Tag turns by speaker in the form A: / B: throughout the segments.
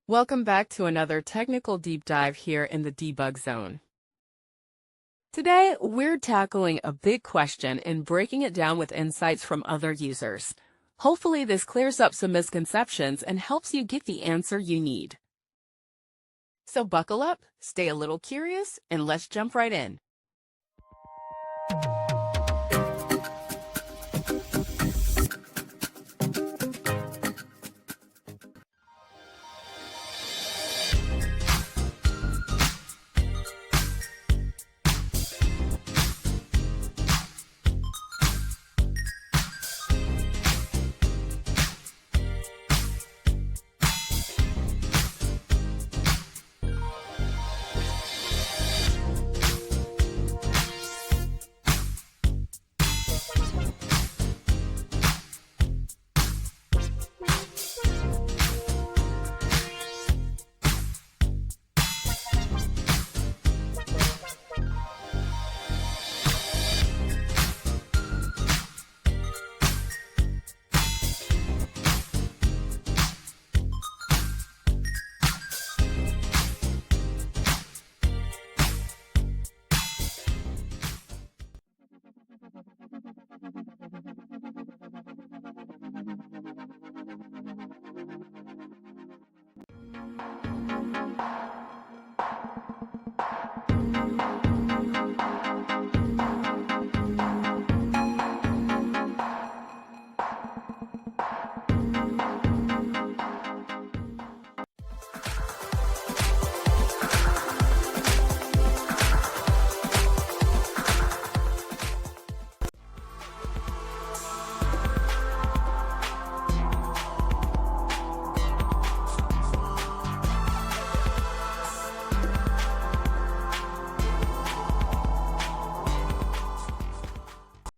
A: Welcome back to another technical deep dive here in the debug zone. Today, we're tackling a big question and breaking it down with insights from other users. Hopefully, this clears up some misconceptions and helps you get the answer you need. So buckle up, stay a little curious, and let's jump right in.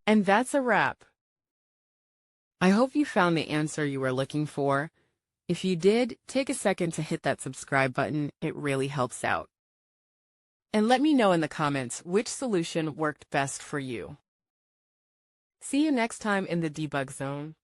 A: And that's a wrap. I hope you found the answer you were looking for. If you did, take a second to hit that subscribe button. It really helps out. And let me know in the comments which solution worked best for you. See you next time in the debug zone.